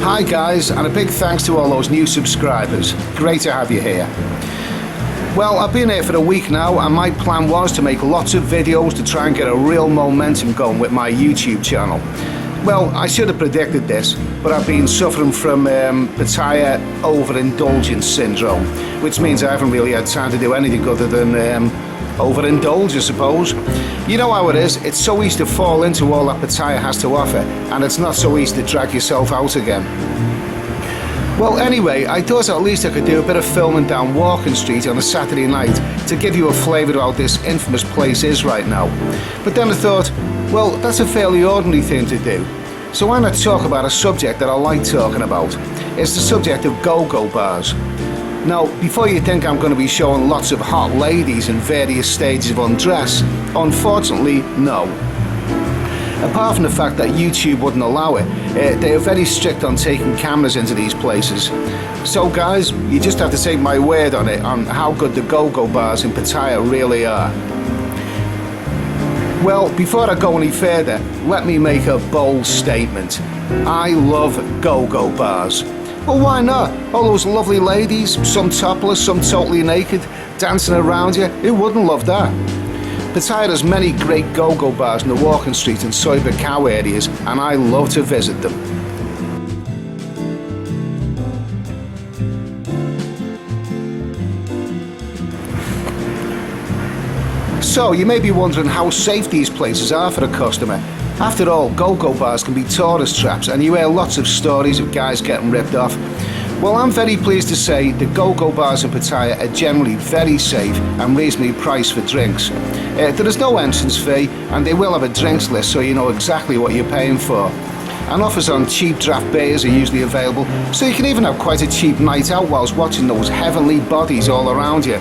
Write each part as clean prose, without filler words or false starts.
Hi guys, and a big thanks to all those new subscribers. Great to have you here. Well, I've been here for a week now, and my plan was to make lots of videos to try and get a real momentum going with my YouTube channel. Well, I should have predicted this, but I've been suffering from Pattaya overindulgence syndrome, which means I haven't really had time to do anything other than overindulge, I suppose. You know how it is, it's so easy to fall into all that Pattaya has to offer, and it's not so easy to drag yourself out again. Well, anyway, I thought at least I could do a bit of filming down Walking Street on a Saturday night to give you a flavour of how this infamous place is right now. But then I thought, well, that's a fairly ordinary thing to do. So why not talk about a subject that I like talking about? It's the subject of go-go bars. Now, before you think I'm going to be showing lots of hot ladies in various stages of undress, unfortunately, no. Apart from the fact that YouTube wouldn't allow it, they are very strict on taking cameras into these places. So guys, you just have to take my word on it, on how good the go-go bars in Pattaya really are. Well, before I go any further, let me make a bold statement. I love go-go bars. Well, why not? All those lovely ladies, some topless, some totally naked, dancing around you, who wouldn't love that? Pattaya has many great go-go bars in the Walking Street and Soi Buakhao areas, and I love to visit them. So, you may be wondering how safe these places are for a customer. After all, go-go bars can be tourist traps, and you hear lots of stories of guys getting ripped off. Well, I'm very pleased to say the go-go bars in Pattaya are generally very safe and reasonably priced for drinks. There is no entrance fee, and they will have a drinks list so you know exactly what you're paying for. And offers on cheap draft beers are usually available, so you can even have quite a cheap night out whilst watching those heavenly bodies all around you.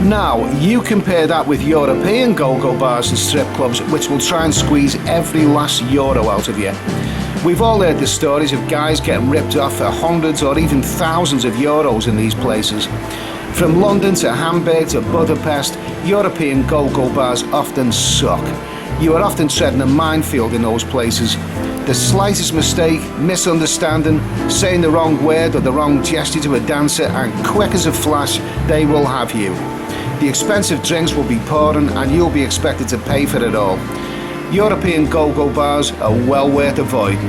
Now, you compare that with European go-go bars and strip clubs, which will try and squeeze every last euro out of you. We've all heard the stories of guys getting ripped off for hundreds or even thousands of euros in these places. From London to Hamburg to Budapest, European go-go bars often suck. You are often treading a minefield in those places. The slightest mistake, misunderstanding, saying the wrong word or the wrong gesture to a dancer, and quick as a flash, they will have you. The expensive drinks will be pouring and you'll be expected to pay for it all. European go-go bars are well worth avoiding.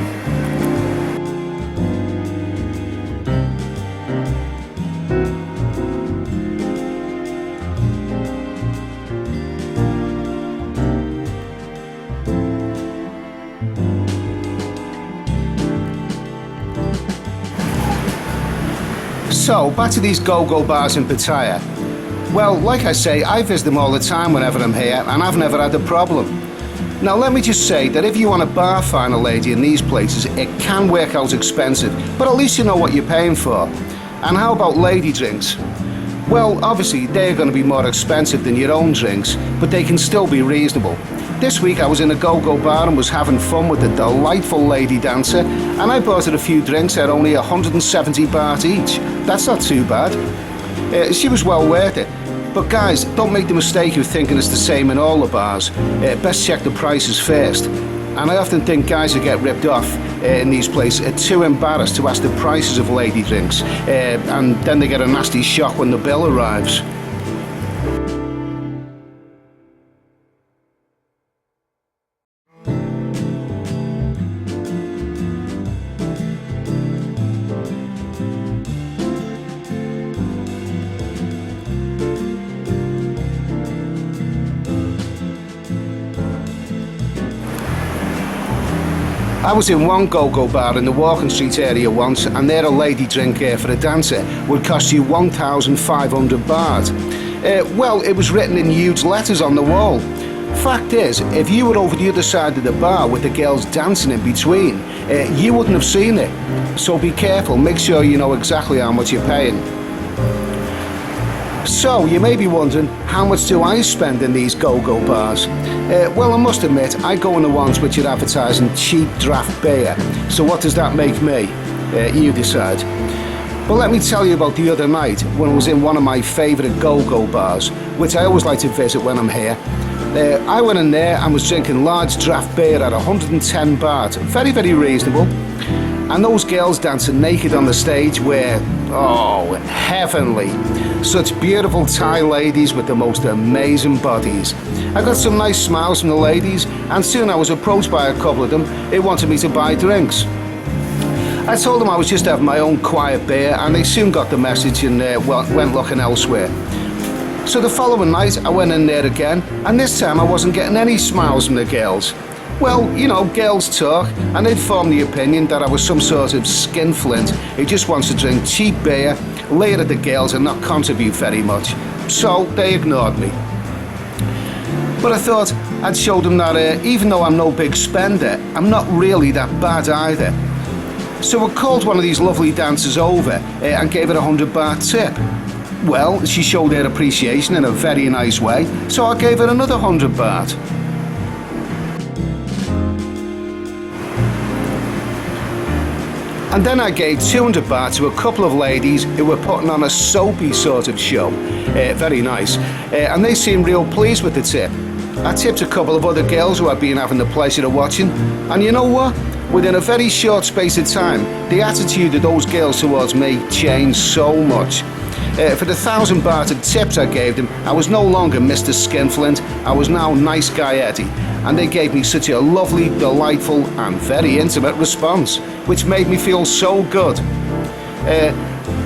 So, back to these go-go bars in Pattaya. Well, like I say, I visit them all the time whenever I'm here, and I've never had a problem. Now, let me just say that if you want a bar find a lady in these places, it can work out expensive, but at least you know what you're paying for. And how about lady drinks? Well, obviously, they're going to be more expensive than your own drinks, but they can still be reasonable. This week I was in a go-go bar and was having fun with a delightful lady dancer, and I bought her a few drinks at only 170 baht each. That's not too bad. She was well worth it. But guys, don't make the mistake of thinking it's the same in all the bars. Best check the prices first. And I often think guys who get ripped off in these places are too embarrassed to ask the prices of lady drinks, and then they get a nasty shock when the bill arrives. I was in one go-go bar in the Walking Street area once, and there a lady drink for a dancer would cost you 1,500 baht. Well, it was written in huge letters on the wall. Fact is, if you were over the other side of the bar with the girls dancing in between, you wouldn't have seen it. So be careful, make sure you know exactly how much you're paying. So, you may be wondering, how much do I spend in these go-go bars? Well, I must admit, I go in the ones which are advertising cheap draft beer. So what does that make me? You decide. But let me tell you about the other night when I was in one of my favourite go-go bars, which I always like to visit when I'm here. I went in there and was drinking large draft beer at 110 baht. Very, very reasonable. And those girls dancing naked on the stage were, oh, heavenly. Such beautiful Thai ladies with the most amazing bodies. I got some nice smiles from the ladies, and soon I was approached by a couple of them who wanted me to buy drinks. I told them I was just having my own quiet beer, and they soon got the message and went looking elsewhere. So the following night I went in there again, and this time I wasn't getting any smiles from the girls. Well, you know, girls talk, and they'd formed the opinion that I was some sort of skinflint who just wants to drink cheap beer, leer at the girls and not contribute very much. So they ignored me. But I thought I'd show them that even though I'm no big spender, I'm not really that bad either. So I called one of these lovely dancers over and gave her a 100 baht tip. Well, she showed her appreciation in a very nice way, so I gave her another 100 baht. And then I gave 200 baht to a couple of ladies who were putting on a soapy sort of show. Very nice. And they seemed real pleased with the tip. I tipped a couple of other girls who I'd been having the pleasure of watching. And you know what? Within a very short space of time, the attitude of those girls towards me changed so much. For the 1,000 baht of tips I gave them, I was no longer Mr. Skinflint, I was now Nice Guy Eddie. And they gave me such a lovely, delightful and very intimate response, which made me feel so good.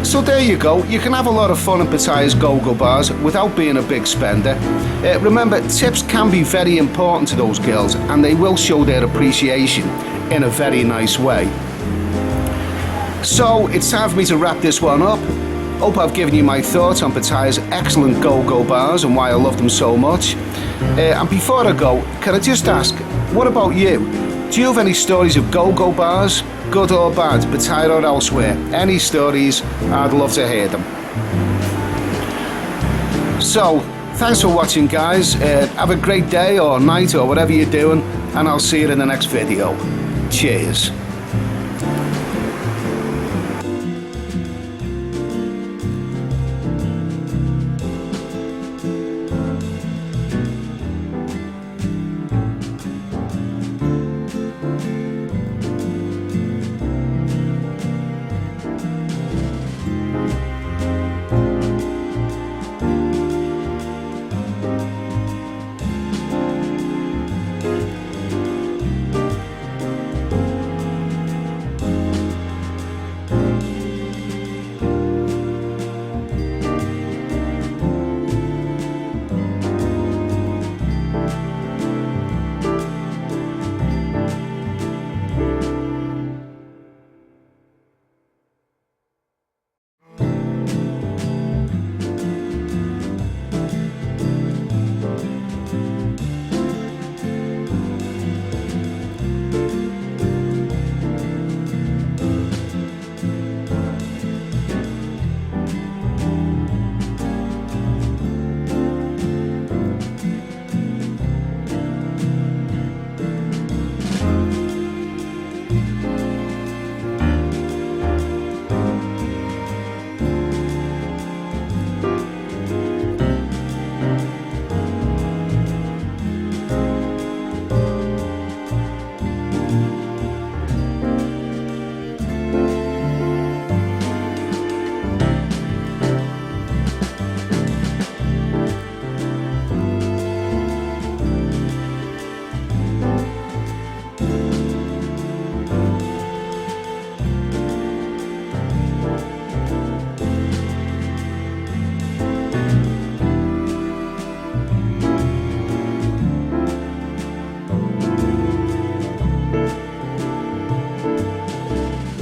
So there you go, you can have a lot of fun in Pattaya's go-go bars without being a big spender. Remember, tips can be very important to those girls, and they will show their appreciation in a very nice way. So it's time for me to wrap this one up. Hope I've given you my thoughts on Pattaya's excellent go-go bars and why I love them so much. And before I go, can I just ask, what about you? Do you have any stories of go-go bars, good or bad, Pattaya or elsewhere? Any stories? I'd love to hear them. So, thanks for watching, guys. Have a great day or night or whatever you're doing, and I'll see you in the next video. Cheers.